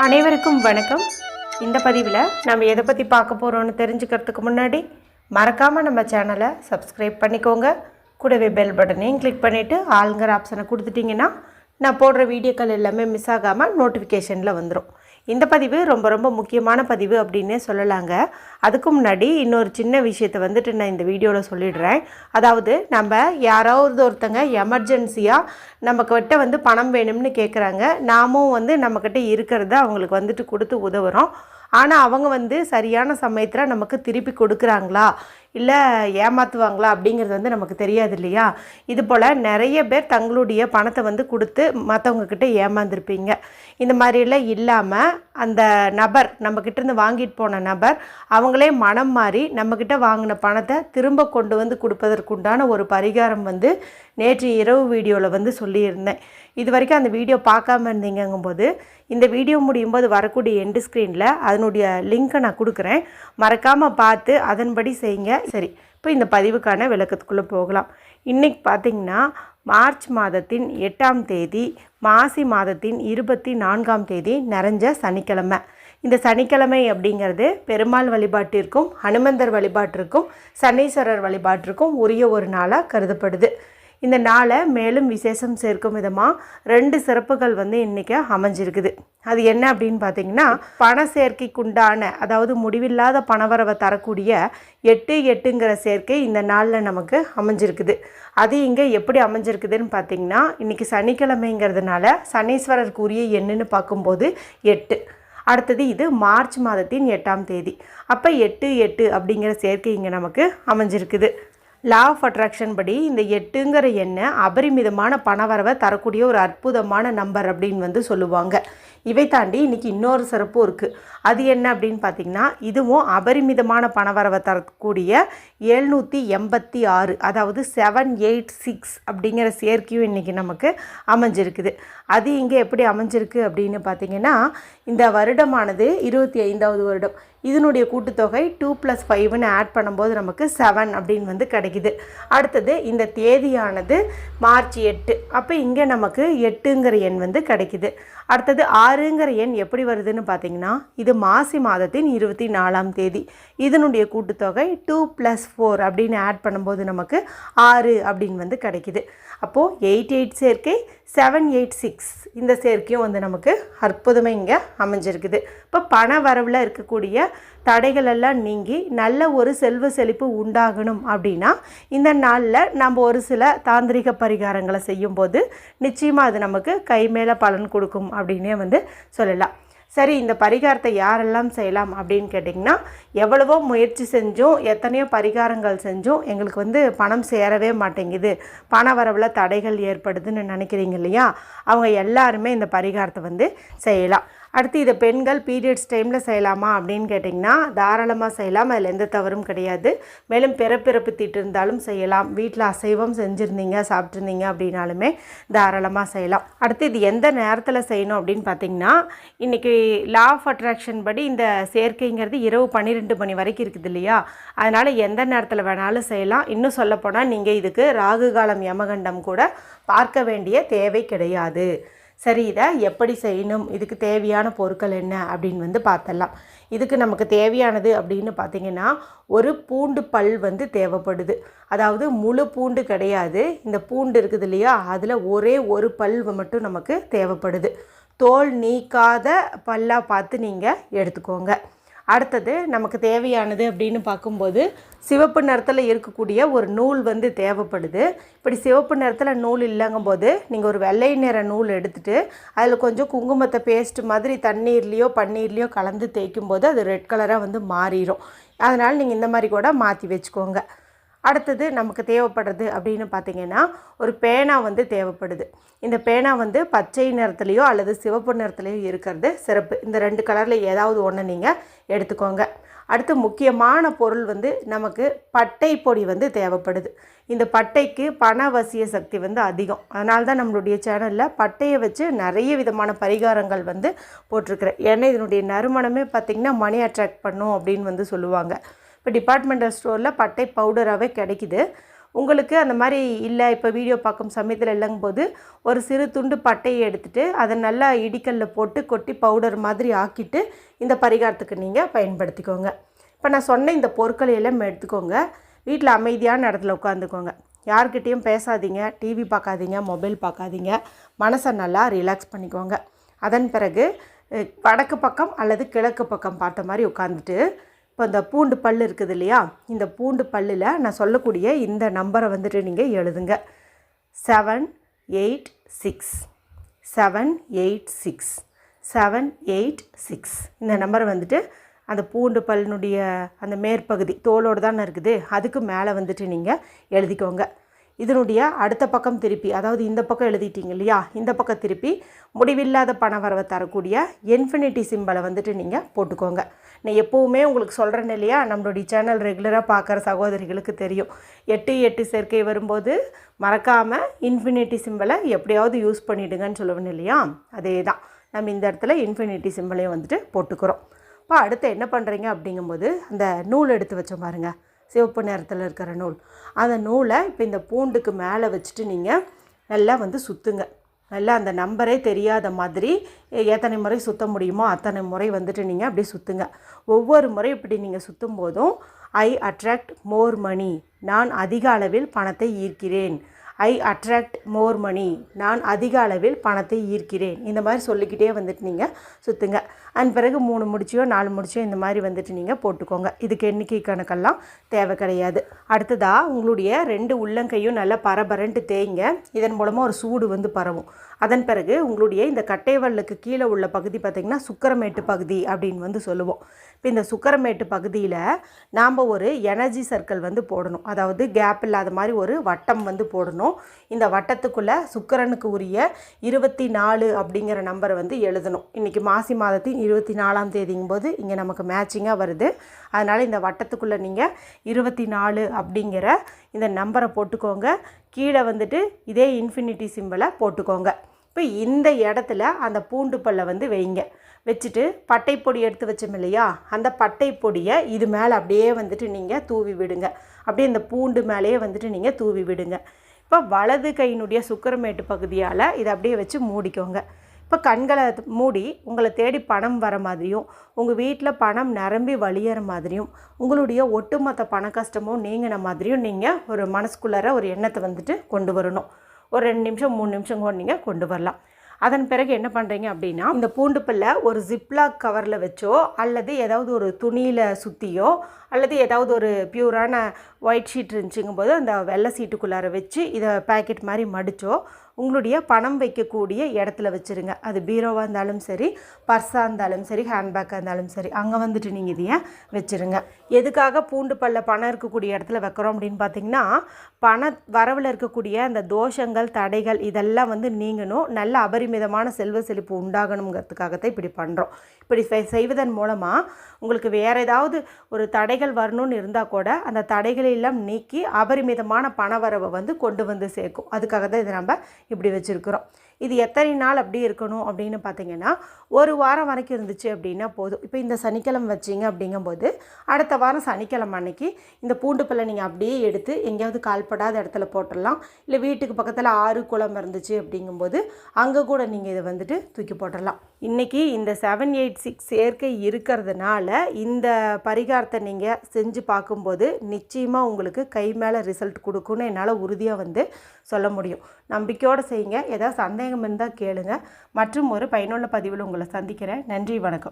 அனைவருக்கும் வணக்கம். இந்த பதிவில் நம்ம எதை பற்றி பார்க்க போகிறோன்னு தெரிஞ்சுக்கிறதுக்கு முன்னாடி மறக்காமல் நம்ம சேனலை சப்ஸ்கிரைப் பண்ணிக்கோங்க. கூடவே பெல் பட்டனையும் கிளிக் பண்ணிவிட்டு ஆளுங்கிற ஆப்ஷனை கொடுத்துட்டிங்கன்னா நான் போடுற வீடியோக்கள் எல்லாமே மிஸ் ஆகாமல் நோட்டிஃபிகேஷனில் வந்துடும். இந்த பதிவு ரொம்ப முக்கியமான பதிவு அப்படின்னே சொல்லலாங்க. அதுக்கு முன்னாடி இன்னொரு சின்ன விஷயத்தை நான் இந்த வீடியோவில் சொல்லிடுறேன். அதாவது நம்ம யாராவது ஒருத்தங்க எமர்ஜென்சியாக நம்மக்கிட்ட பணம் வேணும்னு கேட்குறாங்க. நாமும் நம்மக்கிட்ட இருக்கிறத அவங்களுக்கு கொடுத்து உதவுறோம். ஆனால் அவங்க சரியான சமயத்தில் நமக்கு திருப்பி கொடுக்குறாங்களா இல்லை ஏமாற்றுவாங்களா அப்படிங்கிறது நமக்கு தெரியாது இல்லையா. இது போல் நிறைய பேர் தங்களுடைய பணத்தை கொடுத்து மற்றவங்கக்கிட்ட ஏமாந்துருப்பீங்க. இந்த மாதிரிலாம் இல்லாமல் அந்த நபர் நம்மக்கிட்டேருந்து வாங்கிட்டு போன நபர் அவங்களே மனம் மாறி நம்மக்கிட்ட வாங்கின பணத்தை திரும்ப கொண்டு கொடுப்பதற்குண்டான ஒரு பரிகாரம் நேற்று இரவு வீடியோவில் சொல்லியிருந்தேன். இது வரைக்கும் அந்த வீடியோ பார்க்காம இருந்தீங்கும்போது இந்த வீடியோ முடியும் போது வரக்கூடிய எண்டு ஸ்க்ரீனில் அதனுடைய லிங்க்கை நான் கொடுக்குறேன். மறக்காமல் பார்த்து அதன்படி செய்யுங்க. சரி, இப்போ இந்த பதிவுக்கான விளக்கத்துக்குள்ளே போகலாம். இன்றைக்கி பார்த்திங்கன்னா மார்ச் மாதத்தின் 8ஆம் தேதி மாசி மாதத்தின் 24ஆம் தேதி நிறைஞ்ச சனிக்கிழமை. இந்த சனிக்கிழமை அப்படிங்கிறது பெருமாள் வழிபாட்டிற்கும் ஹனுமந்தர் வழிபாட்டிற்கும் சனீஸ்வரர் வழிபாட்டிற்கும் உரிய ஒரு நாளாக கருதப்படுது. இந்த நாளை மேலும் விசேஷம் சேர்க்கும் விதமாக 2 சிறப்புகள் இன்றைக்கி அமைஞ்சிருக்குது. அது என்ன அப்படின்னு பார்த்திங்கன்னா, பண சேர்க்கைக்குண்டான அதாவது முடிவில்லாத பணவரவை தரக்கூடிய 8/8ங்கிற சேர்க்கை இந்த நாளில் நமக்கு அமைஞ்சிருக்குது. அது இங்கே எப்படி அமைஞ்சிருக்குதுன்னு பார்த்திங்கன்னா, இன்றைக்கி சனிக்கிழமைங்கிறதுனால சனீஸ்வரருக்குரிய எண்ணுன்னு பார்க்கும்போது 8. அடுத்தது இது மார்ச் மாதத்தின் 8ஆம் தேதி. அப்போ 8/8 அப்படிங்கிற சேர்க்கை இங்கே நமக்கு அமைஞ்சிருக்குது. லா ஆஃப் அட்ராக்ஷன் படி இந்த 8ங்கிற எண்ணை அபரிமிதமான பணவரவை தரக்கூடிய ஒரு அற்புதமான நம்பர் அப்படின்னு சொல்லுவாங்க. இவை தாண்டி இன்றைக்கி இன்னொரு சிறப்பும் இருக்குது. அது என்ன அப்படின்னு பார்த்திங்கன்னா, இதுவும் அபரிமிதமான பணவரவை தரக்கூடிய 786 அதாவது 786 அப்படிங்கிற சேர்க்கையும் இன்றைக்கி நமக்கு அமைஞ்சிருக்குது. அது இங்கே எப்படி அமைஞ்சிருக்கு அப்படின்னு பார்த்திங்கன்னா, இந்த வருடமானது 25வது வருடம். இதனுடைய கூட்டுத்தொகை 2+5ன்னு ஆட் பண்ணும்போது நமக்கு 7 அப்படின்னு கிடைக்குது. அடுத்தது இந்த தேதியானது மார்ச் 8. அப்போ இங்கே நமக்கு 8ங்கிற எண் கிடைக்குது. அடுத்தது 6ங்கிற எண் எப்படி வருதுன்னு பார்த்திங்கன்னா, இது மாசி மாதத்தின் 24ஆம் தேதி. இதனுடைய கூட்டுத்தொகை 2+4 அப்படின்னு ஆட் பண்ணும்போது நமக்கு 6 அப்படின்னு கிடைக்குது. அப்போது 88 சேர்க்கை 786 இந்த சேர்க்கையும் நமக்கு அற்புதமாக இங்கே அமைஞ்சிருக்குது. இப்போ பண வரவில் இருக்கக்கூடிய தடைகளெல்லாம் நீங்கி நல்ல ஒரு செல்வ செழிப்பு உண்டாகணும் அப்படின்னா இந்த நாளில் நம்ம ஒரு சில தாந்திரிக பரிகாரங்களை செய்யும்போது நிச்சயமாக அது நமக்கு கை மேலே பலன் கொடுக்கும் அப்படின்னே சொல்லலாம். சரி, இந்த பரிகாரத்தை யாரெல்லாம் செய்யலாம் அப்படின்னு கேட்டிங்கன்னா, எவ்வளவோ முயற்சி செஞ்சும் எத்தனையோ பரிகாரங்கள் செஞ்சும் எங்களுக்கு பணம் சேரவே மாட்டேங்குது, பண வரவில் தடைகள் ஏற்படுதுன்னு நினைக்கிறீங்க இல்லையா, அவங்க எல்லாருமே இந்த பரிகாரத்தை செய்யலாம். அடுத்து இதை பெண்கள் பீரியட்ஸ் டைமில் செய்யலாமா அப்படின்னு கேட்டிங்கன்னா தாராளமாக செய்யலாம். அதில் எந்த தவறும் கிடையாது. மேலும் பிறப்பிறப்பு தீட்டு இருந்தாலும் செய்யலாம். வீட்டில் அசைவம் செஞ்சுருந்தீங்க சாப்பிட்ருந்தீங்க அப்படின்னாலுமே தாராளமாக செய்யலாம். அடுத்து இது எந்த நேரத்தில் செய்யணும் அப்படின்னு பார்த்திங்கன்னா, இன்றைக்கி லா ஆஃப் அட்ராக்ஷன் படி இந்த சேர்க்கைங்கிறது இரவு 12 மணி வரைக்கும் இருக்குது இல்லையா, அதனால் எந்த நேரத்தில் வேணாலும் செய்யலாம். இன்னும் சொல்லப்போனால் நீங்கள் இதுக்கு ராகு காலம் யமகண்டம் கூட பார்க்க வேண்டிய தேவை கிடையாது. சரி, இதை எப்படி செய்யணும், இதுக்கு தேவையான பொருட்கள் என்ன அப்படின்னு பார்த்துடலாம். இதுக்கு நமக்கு தேவையானது அப்படின்னு பார்த்திங்கன்னா, ஒரு பூண்டு பல் தேவைப்படுது. அதாவது முழு பூண்டு கிடையாது, இந்த பூண்டு இருக்குது இல்லையா, அதில் ஒரே ஒரு பல் மட்டும் நமக்கு தேவைப்படுது. தோல் நீக்காத பல்லாக பார்த்து நீங்கள் எடுத்துக்கோங்க. அடுத்தது நமக்கு தேவையானது அப்படின்னு பார்க்கும்போது சிவப்பு நிறத்தில் இருக்கக்கூடிய ஒரு நூல் தேவைப்படுது. இப்படி சிவப்பு நிறத்தில் நூல் இல்லைங்கும்போது நீங்கள் ஒரு வெள்ளை நிற நூல் எடுத்துகிட்டு அதில் கொஞ்சம் குங்குமத்தை பேஸ்ட் மாதிரி தண்ணீர்லேயோ பன்னீர்லேயோ கலந்து தேய்க்கும்போது அது ரெட் கலராக மாறிடும். அதனால் நீங்கள் இந்த மாதிரி கூட மாற்றி வச்சுக்கோங்க. அடுத்தது நமக்கு தேவைப்படுறது அப்படின்னு பார்த்திங்கன்னா, ஒரு பேனா தேவைப்படுது. இந்த பேனா பச்சை நிறத்துலையோ அல்லது சிவப்பு நிறத்துலையோ இருக்கிறது சிறப்பு. இந்த 2 கலரில் ஏதாவது ஒன்று நீங்கள் எடுத்துக்கோங்க. அடுத்து முக்கியமான பொருள் நமக்கு பட்டை பொடி தேவைப்படுது. இந்த பட்டைக்கு பணவசிய சக்தி அதிகம். அதனால தான் நம்மளுடைய சேனலில் பட்டையை வச்சு நிறைய விதமான பரிகாரங்கள் போட்டிருக்கிறேன். ஏன்னா இதனுடைய நறுமணமே பார்த்திங்கன்னா மணி அட்ராக்ட் பண்ணும் அப்படின்னு சொல்லுவாங்க. இப்போ டிபார்ட்மெண்டல் ஸ்டோரில் பட்டை பவுடராகவே கிடைக்குது. உங்களுக்கு அந்த மாதிரி இல்லை, இப்போ வீடியோ பார்க்கும் சமயத்தில் இல்லைங்கும்போது ஒரு சிறு துண்டு பட்டையை எடுத்துகிட்டு அதை நல்லா இடிக்கல்ல போட்டு கொட்டி பவுடர் மாதிரி ஆக்கிட்டு இந்த பரிகாரத்துக்கு நீங்கள் பயன்படுத்திக்கோங்க. இப்போ நான் சொன்ன இந்த பொருட்களை எல்லாம் எடுத்துக்கோங்க. வீட்டில் அமைதியான இடத்துல உட்காந்துக்கோங்க. யார்கிட்டையும் பேசாதீங்க, டிவி பார்க்காதீங்க, மொபைல் பார்க்காதீங்க. மனசை நல்லா ரிலாக்ஸ் பண்ணிக்கோங்க. அதன் பிறகு வடக்கு பக்கம் அல்லது கிழக்கு பக்கம் பார்த்த மாதிரி உட்காந்துட்டு இப்போ இந்த பூண்டு பல் இருக்குது இல்லையா, இந்த பூண்டு பல்லில் நான் சொல்லக்கூடிய இந்த நம்பரை வந்துட்டு நீங்கள் எழுதுங்க. 786 786 786. இந்த நம்பரை வந்துட்டு அந்த பூண்டு பல்லினுடைய அந்த மேற்பகுதி தோலோடு தானே இருக்குது, அதுக்கு மேலே வந்துட்டு நீங்கள் எழுதிக்கோங்க. இதனுடைய அடுத்த பக்கம் திருப்பி, அதாவது இந்த பக்கம் எழுதிட்டீங்க இல்லையா, இந்த பக்கம் திருப்பி முடிவில்லாத பண வரவை தரக்கூடிய இன்ஃபினிட்டி சிம்பலை வந்துட்டு நீங்கள் போட்டுக்கோங்க. நான் எப்போவுமே உங்களுக்கு சொல்கிறேன்னு இல்லையா, நம்மளுடைய சேனல் ரெகுலராக பார்க்குற சகோதரிகளுக்கு தெரியும், 8 சேர்க்கை வரும்போது மறக்காமல் இன்ஃபினிட்டி சிம்பலை எப்படியாவது யூஸ் பண்ணிவிடுங்கன்னு சொல்லுவேன் இல்லையா, அதே தான் நம்ம இந்த இடத்துல இன்ஃபினிட்டி சிம்பலையும் வந்துட்டு போட்டுக்கிறோம். இப்போ அடுத்து என்ன பண்ணுறீங்க அப்படிங்கும்போது அந்த நூல் எடுத்து வச்சோம் பாருங்கள், சிவப்பு நிறத்தில் இருக்கிற நூல், அந்த நூலை இப்போ இந்த பூண்டுக்கு மேலே வச்சுட்டு நீங்கள் நல்லா வந்து சுற்றுங்க. நல்லா அந்த நம்பரே தெரியாத மாதிரி எத்தனை முறை சுற்ற முடியுமோ அத்தனை முறை வந்துட்டு நீங்கள் அப்படி சுற்றுங்க. ஒவ்வொரு முறை இப்படி நீங்கள் சுற்றும் போதும் ஐ அட்ராக்ட் மோர் மணி, நான் அதிக அளவில் பணத்தை ஈர்க்கிறேன், ஐ அட்ராக்ட் மோர் மணி, நான் அதிக அளவில் பணத்தை ஈர்க்கிறேன், இந்த மாதிரி சொல்லிக்கிட்டே வந்துட்டு நீங்கள் சுற்றுங்க. அதன் பிறகு 3 முடிச்சியோ 4 முடிச்சியோ இந்த மாதிரி வந்துட்டு நீங்கள் போட்டுக்கோங்க. இதுக்கு எண்ணிக்கை கணக்கெல்லாம் தேவை கிடையாது. அடுத்ததாக உங்களுடைய 2 உள்ளங்கையும் நல்லா பரபரன்ட்டு தேய்ங்க. இதன் மூலமாக ஒரு சூடு வந்து பரவும். அதன் பிறகு உங்களுடைய இந்த கட்டைவல்லுக்கு கீழே உள்ள பகுதி பார்த்திங்கன்னா சுக்கரமேட்டு பகுதி அப்படின்னு வந்து சொல்லுவோம். இப்போ இந்த சுக்கரமேட்டு பகுதியில் நாம் ஒரு எனர்ஜி சர்க்கிள் வந்து போடணும், அதாவது கேப் இல்லாத மாதிரி ஒரு வட்டம் வந்து போடணும். இந்த வட்டத்துக்குள்ளே சுக்கிரனுக்கு உரிய 24 அப்படிங்கிற நம்பரை வந்து எழுதணும். இன்றைக்கி மாசி மாதத்தின் 24ஆம் தேதிங்கும்போது இங்கே நமக்கு மேட்சிங்காக வருது. அதனால் இந்த வட்டத்துக்குள்ளே நீங்கள் 24 அப்படிங்கிற இந்த நம்பரை போட்டுக்கோங்க. கீழே வந்துட்டு இதே இன்ஃபினிட்டி சிம்பலை போட்டுக்கோங்க. இப்போ இந்த இடத்துல அந்த பூண்டு பல்லை வந்து வைங்க. வச்சுட்டு பட்டைப்பொடி எடுத்து வச்சோம் இல்லையா, அந்த பட்டைப்பொடியை இது மேலே அப்படியே வந்துட்டு நீங்கள் தூவி விடுங்க. அப்படியே இந்த பூண்டு மேலேயே வந்துட்டு நீங்கள் தூவி விடுங்க. இப்போ வலது கையினுடைய சுக்கரமேட்டு பகுதியால் இதை அப்படியே வச்சு மூடிக்கோங்க. இப்போ கண்களை மூடி உங்களை தேடி பணம் வர மாதிரியும் உங்கள் வீட்டில் பணம் நிரம்பி வழியிற மாதிரியும் உங்களுடைய ஒட்டுமொத்த பண கஷ்டமும் நீங்கின மாதிரியும் நீங்கள் ஒரு மனசுக்குள்ளார ஒரு எண்ணத்தை வந்துட்டு கொண்டு வரணும். ஒரு 2 நிமிஷம் 3 நிமிஷம் கூட நீங்கள் கொண்டு வரலாம். அதன் பிறகு என்ன பண்ணுறீங்க அப்படின்னா, இந்த பூண்டு பல்லை ஒரு ஜிப்லாக் கவரில் வச்சோ அல்லது ஏதாவது ஒரு துணியில் சுற்றியோ அல்லது ஏதாவது ஒரு பியூரான ஒயிட் ஷீட் இருந்துச்சுங்கும்போது அந்த வெள்ளை சீட்டுக்குள்ளார வச்சு இதை பேக்கெட் மாதிரி மடித்தோ உங்களுடைய பணம் வைக்கக்கூடிய இடத்துல வச்சுருங்க. அது பீரோவாக இருந்தாலும் சரி, பர்ஸாக இருந்தாலும் சரி, ஹேண்ட்பேக்காக இருந்தாலும் சரி, அங்கே வந்துட்டு நீங்கள் இதையே வச்சுருங்க. எதுக்காக பூண்டு பல்ல பணம் இருக்கக்கூடிய இடத்துல வைக்கிறோம் அப்படின்னு பார்த்தீங்கன்னா, பண வரவில் இருக்கக்கூடிய அந்த தோஷங்கள் தடைகள் இதெல்லாம் வந்து நீங்கணும், நல்ல அபரிமிதமான செல்வ செழிப்பு உண்டாகணுங்கிறதுக்காகத்தான் இப்படி பண்ணுறோம். இப்படி செய்வதன் மூலமாக உங்களுக்கு வேறு ஏதாவது ஒரு தடைகள் வரணும்னு இருந்தால் கூட அந்த தடைகளை எல்லாம் நீக்கி அபரிமிதமான பண வரவை வந்து கொண்டு வந்து சேர்க்கும். அதுக்காக தான் இதை நம்ம இப்படி வச்சுருக்குறோம். இது எத்தனை நாள் அப்படி இருக்கணும் அப்படின்னு பார்த்தீங்கன்னா, 1 வாரம் வரைக்கும் இருந்துச்சு அப்படின்னா போதும். இப்போ இந்த சனிக்கிழமை வச்சிங்க அப்படிங்கும்போது அடுத்த வாரம் சனிக்கிழமை அன்னைக்கு இந்த பூண்டு பல்லை நீங்கள் அப்படியே எடுத்து எங்கேயாவது கால்படாத இடத்துல போட்டுடலாம். இல்லை வீட்டுக்கு பக்கத்தில் ஆறு குளம் இருந்துச்சு அப்படிங்கும்போது அங்கே கூட நீங்கள் இதை வந்துட்டு தூக்கி போட்டுடலாம். இன்றைக்கி இந்த 786 சேர்க்கை இருக்கிறதுனால இந்த பரிகாரத்தை நீங்கள் செஞ்சு பார்க்கும்போது நிச்சயமாக உங்களுக்கு கை மேலே ரிசல்ட் கொடுக்குன்னு என்னால் உறுதியாக வந்து சொல்ல முடியும். நம்பிக்கையோடு செய்யுங்க. ஏதாவது சந்தேகம் இருந்தால் கேளுங்க. மற்றும் ஒரு பயனுள்ள பதிவில் உங்களை சந்திக்கிறேன். நன்றி, வணக்கம்.